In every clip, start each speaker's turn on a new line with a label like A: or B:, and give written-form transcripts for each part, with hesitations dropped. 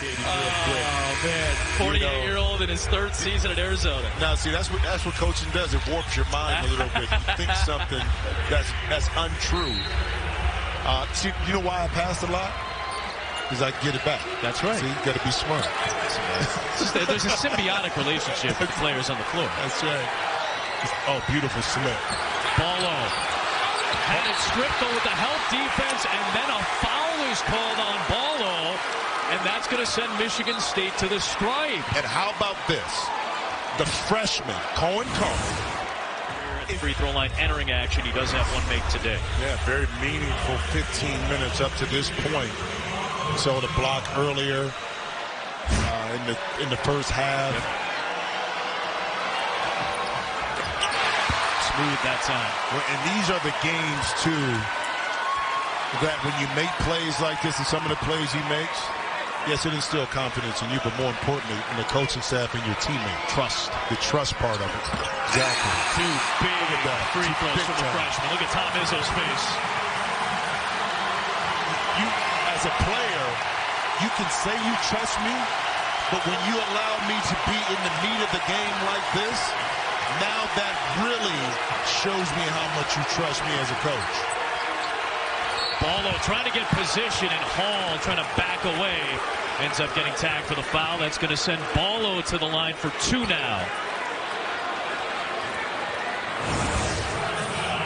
A: Oh, man. 48-year-old in his third season at Arizona.
B: Now, see, that's what coaching does. It warps your mind a little bit. You think something that's untrue. See, you know why I passed a lot? Because I can get it back.
A: That's right.
B: See, you got to be smart.
A: There's a symbiotic relationship with players on the floor.
B: That's right. Oh, beautiful slip.
A: Ballo had it stripped though with the help defense, and then a foul is called on Ballo, and that's going to send Michigan State to the stripe.
B: And how about this? The freshman, Cohen Carter.
A: At the free throw line entering action. He does have one make today.
B: Yeah, very meaningful 15 minutes up to this point. So the block earlier in the first half.
A: Yep. Smooth that time.
B: And these are the games, too, that when you make plays like this and some of the plays he makes, yes, it instills confidence in you, but more importantly, in the coaching staff and your teammates.
A: Trust.
B: The trust part of it. Exactly.
A: Two big free throws from the freshman. Look at Tom Izzo's face.
B: You, as a player, you can say you trust me, but when you allow me to be in the meat of the game like this, now that really shows me how much you trust me as a coach.
A: Ballo trying to get position, and Hall trying to back away. Ends up getting tagged for the foul. That's going to send Ballo to the line for 2 now.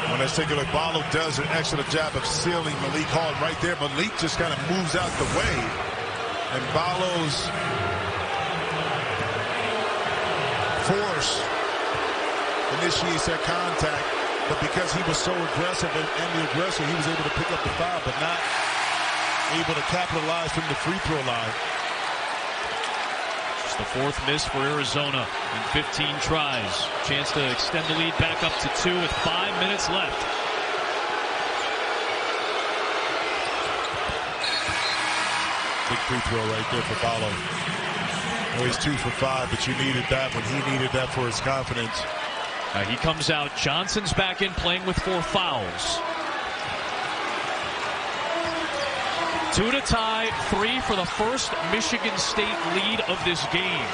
B: Well, let's take a look. Ballo does an excellent job of sealing Malik Hall right there. Malik just kind of moves out the way. And Ballo's force initiates that contact. But because he was so aggressive and the aggressor, he was able to pick up the foul, but not able to capitalize from the free throw line.
A: It's the 4th miss for Arizona in 15 tries. Chance to extend the lead back up to 2 with 5 minutes left.
B: Big free throw right there for Ballo. Well, he's 2 for 5, but you needed that when he needed that for his confidence.
A: He comes out. Johnson's back in playing with 4 fouls. 2 to tie, 3 for the first Michigan State lead of this game.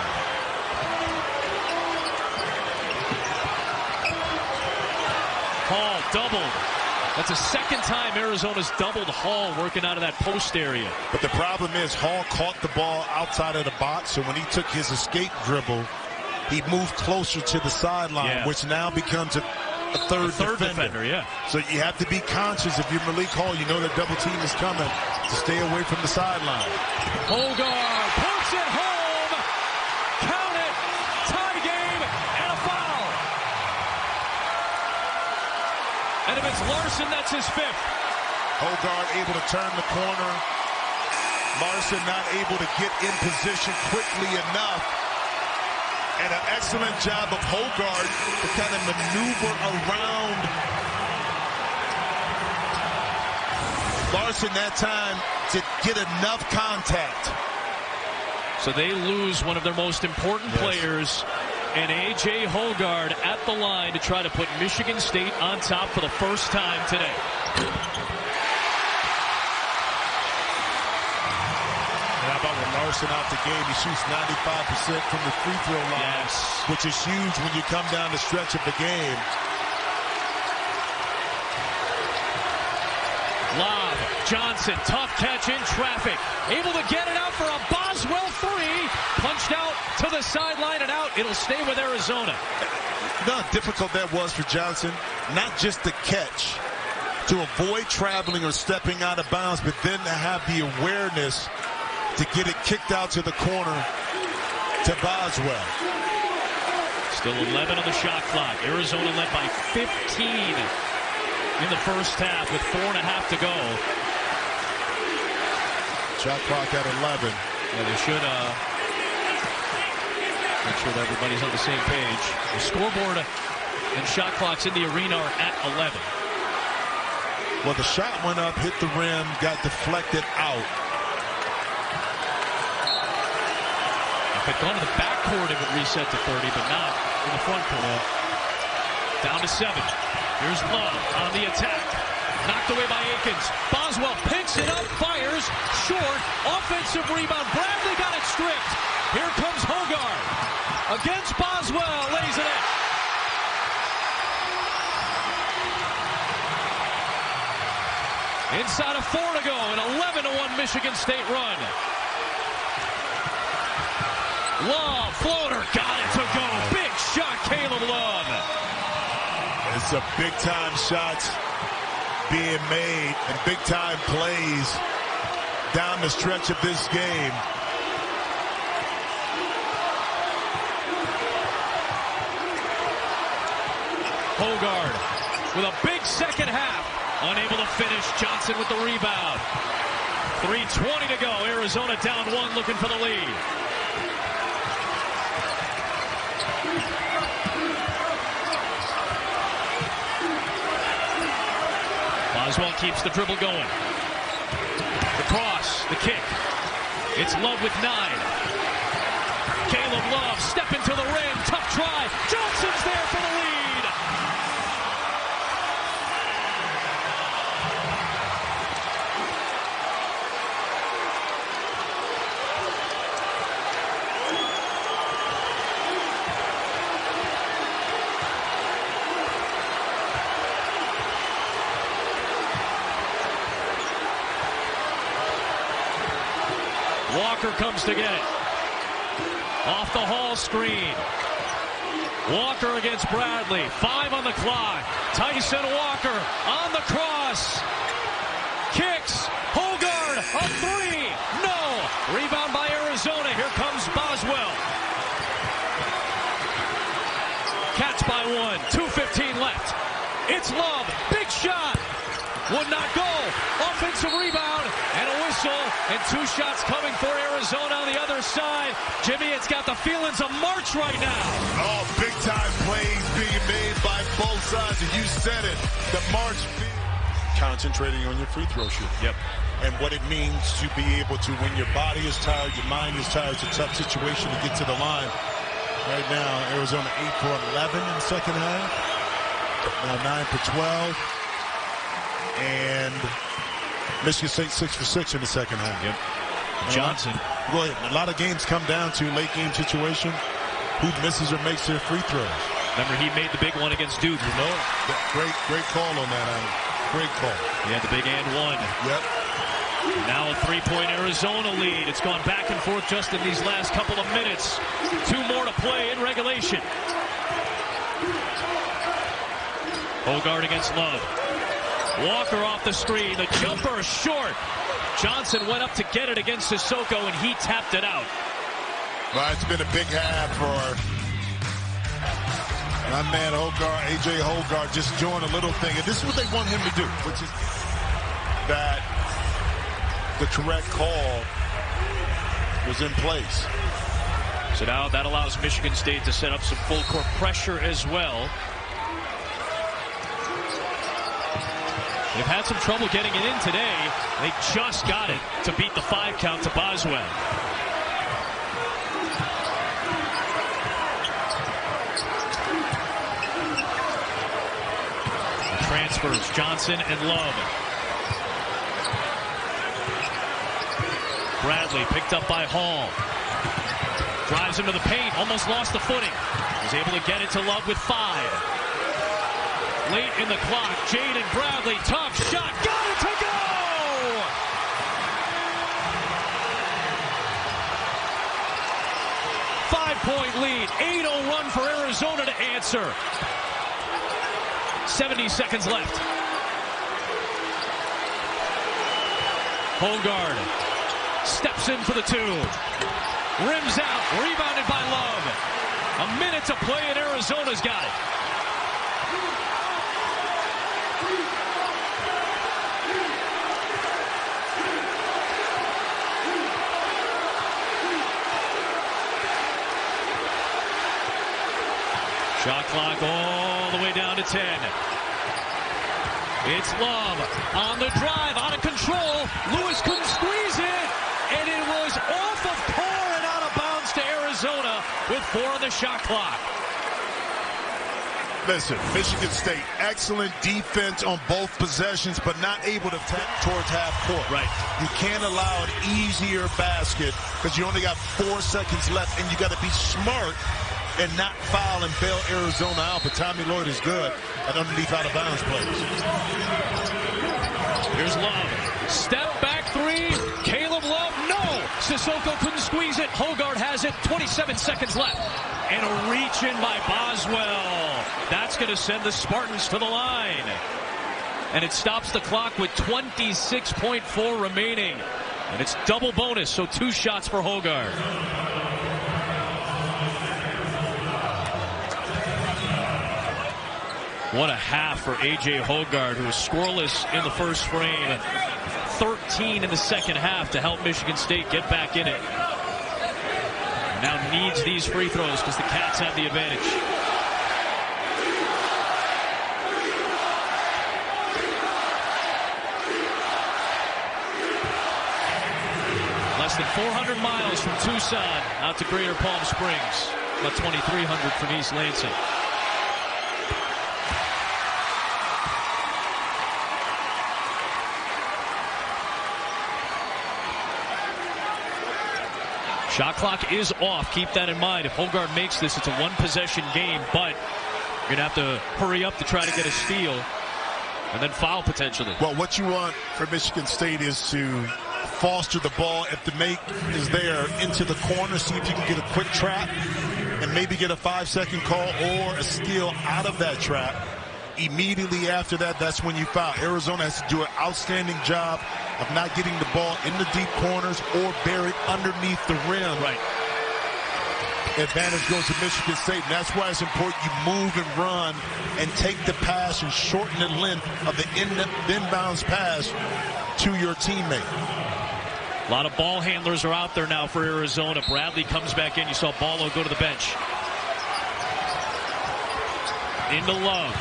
A: Hall doubled. That's the second time Arizona's doubled Hall working out of that post area.
B: But the problem is Hall caught the ball outside of the box, so when he took his escape dribble, he moved closer to the sideline, which now becomes a third defender. So you have to be conscious if you're Malik Hall. You know that double team is coming to stay away from the sideline.
A: Hogarth puts it home. Count it. Tie game and a foul. And if it's Larson, that's his 5th.
B: Hogarth able to turn the corner. Larson not able to get in position quickly enough. And an excellent job of Hogarth to kind of maneuver around Larson that time to get enough contact.
A: So they lose one of their most important players, and A.J. Hogarth at the line to try to put Michigan State on top for the first time today.
B: How about when Larson out the game? He shoots 95% from the free throw line, which is huge when you come down the stretch of the game.
A: Lob, Johnson, tough catch in traffic. Able to get it out for a Boswell 3. Punched out to the sideline and out. It'll stay with Arizona.
B: You know how difficult that was for Johnson? Not just the catch, to avoid traveling or stepping out of bounds, but then to have the awareness to get it kicked out to the corner to Boswell.
A: Still 11 on the shot clock. Arizona led by 15 in the first half with 4.5 to go.
B: Shot clock at 11.
A: Yeah, they should make sure that everybody's on the same page. The scoreboard and shot clocks in the arena are at 11.
B: Well, the shot went up, hit the rim, got deflected out.
A: If it gone to the backcourt, it would reset to 30, but not in the front court. Down to 7. Here's Love on the attack. Knocked away by Akins. Boswell picks it up, fires, short, offensive rebound. Bradley got it stripped. Here comes Hogard against Boswell, lays it in. Inside of 4 to go, an 11-1 Michigan State run. Love, floater, got it to go. Big shot, Caleb Love.
B: It's a big-time shots being made and big-time plays down the stretch of this game.
A: Hogard with a big second half. Unable to finish. Johnson with the rebound. 3:20 to go. Arizona down 1, looking for the lead. Boswell keeps the dribble going. The cross, the kick. It's Love with 9. Caleb Love stepping to the rim. Tough try. Johnson's there for the lead. Walker comes to get it. Off the Hall screen. Walker against Bradley. 5 on the clock. Tyson Walker on the cross. Kicks. Hogard, a 3. No. Rebound by Arizona. Here comes Boswell. Catch by 1. 2:15 left. It's Love. Big shot. Would not go. Offensive rebound and a whistle, and 2 shots coming for Arizona on the other side. Jimmy, it's got the feelings of March right now.
B: Oh, big time plays being made by both sides, and you said it. The March concentrating on your free throw shoot.
A: Yep.
B: And what it means to be able to, when your body is tired, your mind is tired, it's a tough situation to get to the line. Right now, Arizona 8 for 11 in the second half. Now 9 for 12. And Michigan State 6 for 6 in the second half.
A: Yep. Johnson.
B: Go ahead. A lot of games come down to late game situation. Who misses or makes their free throws.
A: Remember, he made the big one against Duke.
B: You know, great call on that. Great call.
A: Yeah, the big and 1.
B: Yep.
A: Now a 3-point Arizona lead. It's gone back and forth just in these last couple of minutes. 2 more to play in regulation. Hogard against Love. Walker off the screen. The jumper short. Johnson went up to get it against Sissoko, and he tapped it out.
B: Well, it's been a big half for my man Hogard, A.J. Hogard, just doing a little thing. And this is what they want him to do, which is that the correct call was in place.
A: So now that allows Michigan State to set up some full court pressure as well. They've had some trouble getting it in today. They just got it to beat the 5 count to Boswell. Transfers, Johnson and Love. Bradley picked up by Hall. Drives into the paint, almost lost the footing. Was able to get it to Love with 5. Late in the clock, Jaden Bradley, tough shot, got it to go! Five-point lead, 8-0 run for Arizona to answer. 70 seconds left. Hogard steps in for the 2. Rims out, rebounded by Love. A minute to play and Arizona's got it. Shot clock all the way down to 10. It's Love on the drive, out of control. Lewis couldn't squeeze it, and it was off of Carr and out of bounds to Arizona with 4 on the shot clock.
B: Listen, Michigan State, excellent defense on both possessions, but not able to tap towards half court.
A: Right.
B: You can't allow an easier basket because you only got 4 seconds left, and you got to be smart and not foul and bail Arizona out. But Tommy Lloyd is good at underneath out of bounds plays.
A: Here's Love. Step back three. Caleb Love. No. Sissoko couldn't squeeze it. Hoggard has it. 27 seconds left. And a reach in by Boswell. That's going to send the Spartans to the line. And it stops the clock with 26.4 remaining. And it's double bonus, so 2 shots for Hoggard. What a half for A.J. Hoggard, who was scoreless in the first frame. 13 in the second half to help Michigan State get back in it. Now needs these free throws because the Cats have the advantage. Less than 400 miles from Tucson out to Greater Palm Springs. About 2,300 from East Lansing. Shot clock is off. Keep that in mind. If Hoggard makes this, it's a one-possession game, but you're going to have to hurry up to try to get a steal and then foul potentially.
B: Well, what you want for Michigan State is to foster the ball. If the make is there into the corner, see if you can get a quick trap and maybe get a 5-second call or a steal out of that trap. Immediately after that, that's when you foul. Arizona has to do an outstanding job of not getting the ball in the deep corners or buried underneath the rim.
A: Right.
B: Advantage goes to Michigan State, and that's why it's important you move and run and take the pass and shorten the length of the inbounds pass to your teammate.
A: A lot of ball handlers are out there now for Arizona. Bradley comes back in. You saw Ballo go to the bench. Into Love.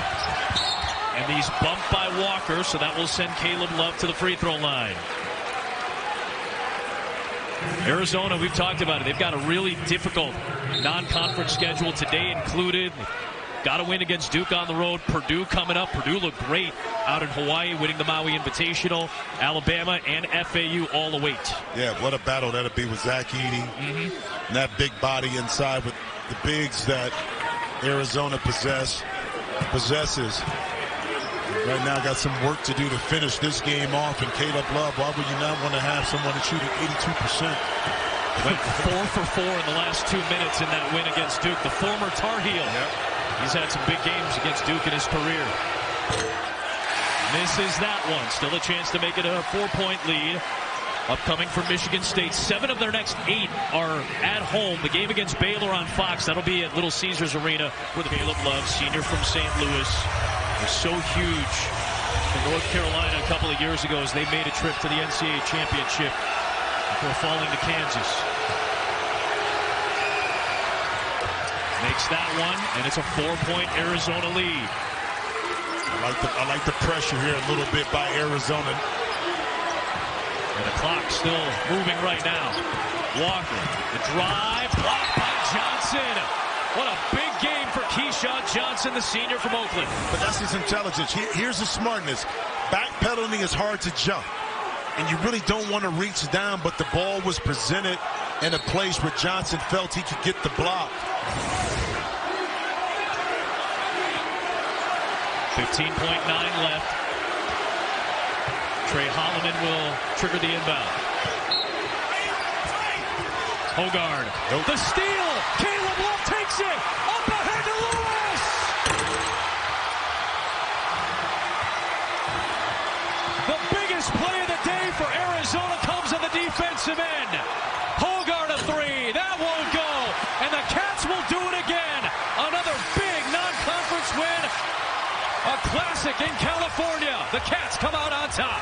A: And he's bumped by Walker, so that will send Caleb Love to the free throw line. Arizona, we've talked about it. They've got a really difficult non-conference schedule today included. Got to win against Duke on the road. Purdue coming up. Purdue looked great out in Hawaii, winning the Maui Invitational. Alabama and FAU all await.
B: Yeah, what a battle that'll be with Zach Edey. And that big body inside with the bigs that Arizona possesses. Right now got some work to do to finish this game off. And Caleb Love, why would you not want to have someone to shoot at 82%?
A: Went 4 for 4 in the last 2 minutes in that win against Duke. The former Tar Heel.
B: Yep.
A: He's had some big games against Duke in his career. Misses that one. Still a chance to make it a 4-point lead. Upcoming for Michigan State. 7 of their next 8 are at home. The game against Baylor on Fox. That'll be at Little Caesars Arena with Caleb Love, senior from St. Louis. Was so huge for North Carolina a couple of years ago as they made a trip to the NCAA championship before falling to Kansas. Makes that one, and it's a 4-point Arizona lead.
B: I like the pressure here a little bit by Arizona.
A: And the clock still moving right now. Walker, the drive, blocked by Johnson. What a big game for Keyshawn Johnson, the senior from Oakland.
B: But that's his intelligence. Here's the smartness. Backpedaling is hard to jump. And you really don't want to reach down, but the ball was presented in a place where Johnson felt he could get the block.
A: 15.9 left. Trey Holloman will trigger the inbound. Hoggard.
B: Nope.
A: The steal. Caleb Love takes it. Up ahead to Lewis. The biggest play of the day for Arizona comes on the defensive end. Hoggard a 3. That won't go. And the Cats will do it again. Another big non-conference win. A classic in California. The Cats come out on top.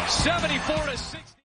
A: 74-60.